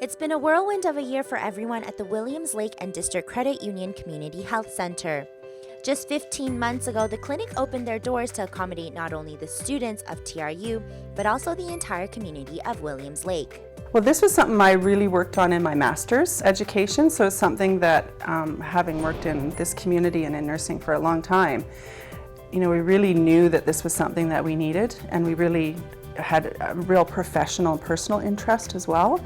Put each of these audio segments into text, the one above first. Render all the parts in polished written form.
It's been a whirlwind of a year for everyone at the Williams Lake and District Credit Union Community Health Centre. Just 15 months ago, the clinic opened their doors to accommodate not only the students of TRU, but also the entire community of Williams Lake. Well, this was something I really worked on in my master's education, so it's something that, having worked in this community and in nursing for a long time, we really knew that this was something that we needed, and we really had a real professional and personal interest as well.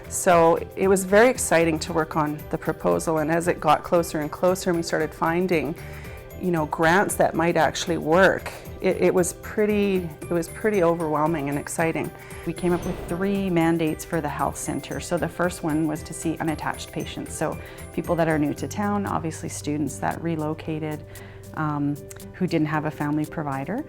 So it was very exciting to work on the proposal, and as it got closer and closer and we started finding grants that might actually work, it was pretty overwhelming and exciting. We came up with 3 mandates for the health center. So the first one was to see unattached patients, so people that are new to town, obviously students that relocated, who didn't have a family provider,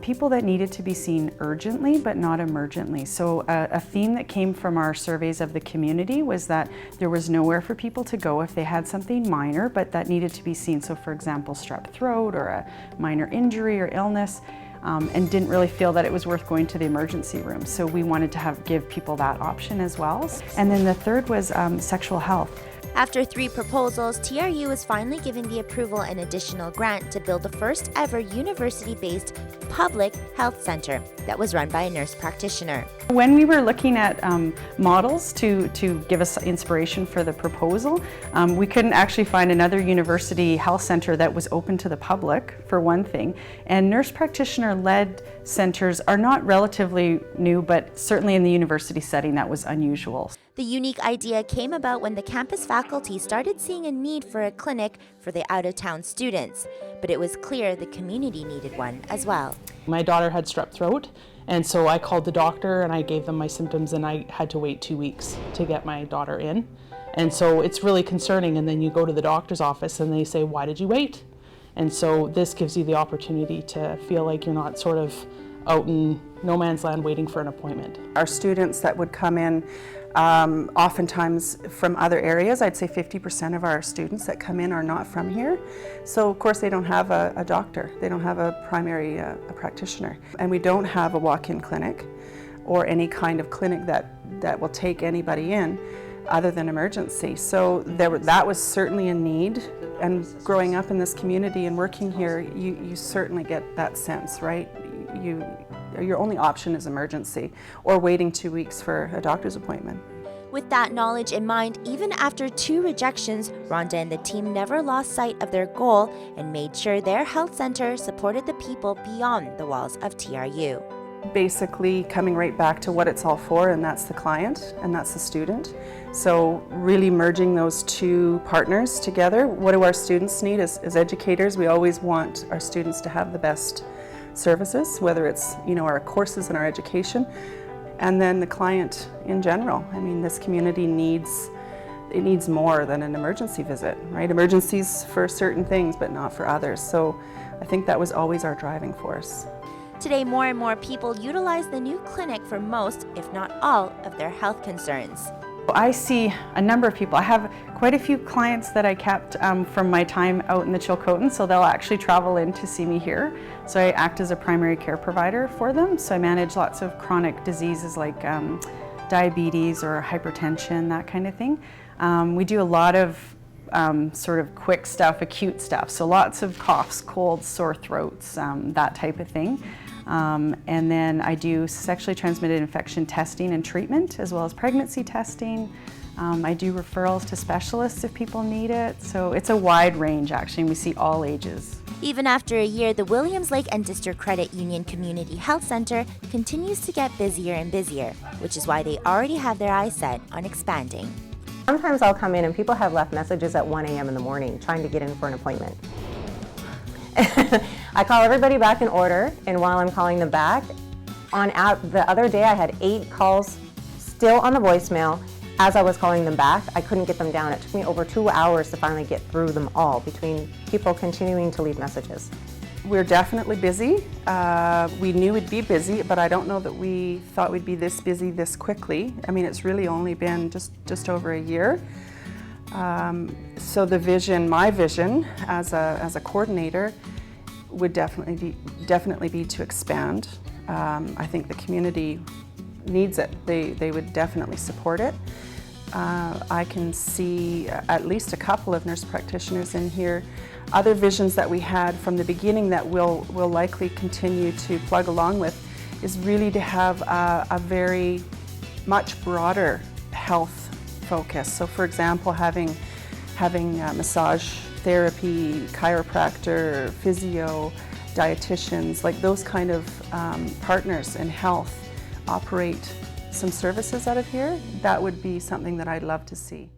people that needed to be seen urgently but not emergently. So a theme that came from our surveys of the community was that there was nowhere for people to go if they had something minor but that needed to be seen. So for example, strep throat or a minor injury or illness, and didn't really feel that it was worth going to the emergency room. So we wanted to give people that option as well. And then the third was sexual health. After 3 proposals, TRU is finally giving the approval an additional grant to build the first ever university-based public health center that was run by a nurse practitioner. When we were looking at models to give us inspiration for the proposal, we couldn't actually find another university health center that was open to the public, for one thing. And nurse practitioner-led centers are not relatively new, but certainly in the university setting that was unusual. The unique idea came about when the campus faculty started seeing a need for a clinic for the out-of-town students, but it was clear the community needed one as well. My daughter had strep throat, and so I called the doctor and I gave them my symptoms, and I had to wait 2 weeks to get my daughter in. And so it's really concerning, and then you go to the doctor's office and they say, "Why did you wait?" And so this gives you the opportunity to feel like you're not sort of out in no man's land waiting for an appointment. Our students that would come in, oftentimes from other areas, I'd say 50% of our students that come in are not from here. So of course they don't have a doctor, they don't have a primary a practitioner. And we don't have a walk-in clinic or any kind of clinic that will take anybody in other than emergency. So that was certainly a need. And growing up in this community and working here, you certainly get that sense, right? Your only option is emergency or waiting 2 weeks for a doctor's appointment. With that knowledge in mind, even after 2 rejections, Rhonda and the team never lost sight of their goal and made sure their health center supported the people beyond the walls of TRU. Basically coming right back to what it's all for, and that's the client and that's the student. So really merging those 2 partners together. What do our students need? As educators, we always want our students to have the best services, whether it's our courses and our education, and then the client in general. I mean, this community needs more than an emergency visit, right? Emergencies for certain things, but not for others. So I think that was always our driving force. Today, more and more people utilize the new clinic for most, if not all, of their health concerns. I see a number of people. I have quite a few clients that I kept from my time out in the Chilcotin, so they'll actually travel in to see me here. So I act as a primary care provider for them. So I manage lots of chronic diseases like diabetes or hypertension, that kind of thing. We do a lot of sort of quick stuff, acute stuff. So lots of coughs, colds, sore throats, that type of thing. And then I do sexually transmitted infection testing and treatment, as well as pregnancy testing. I do referrals to specialists if people need it. So it's a wide range, actually, and we see all ages. Even after a year, the Williams Lake and District Credit Union Community Health Centre continues to get busier and busier, which is why they already have their eyes set on expanding. Sometimes I'll come in and people have left messages at 1 a.m. in the morning trying to get in for an appointment. I call everybody back in order, and while I'm calling them back, the other day I had 8 calls still on the voicemail. As I was calling them back, I couldn't get them down. It took me over 2 hours to finally get through them all, between people continuing to leave messages. We're definitely busy. We knew we'd be busy, but I don't know that we thought we'd be this busy this quickly. I mean, it's really only been just over a year. So the vision, my vision as a coordinator, would definitely be to expand. I think the community needs it. They would definitely support it. I can see at least a couple of nurse practitioners in here. Other visions that we had from the beginning that we'll likely continue to plug along with is really to have a very much broader health focus. So for example, having massage therapy, chiropractor, physio, dietitians, like those kind of partners in health operate some services out of here. That would be something that I'd love to see.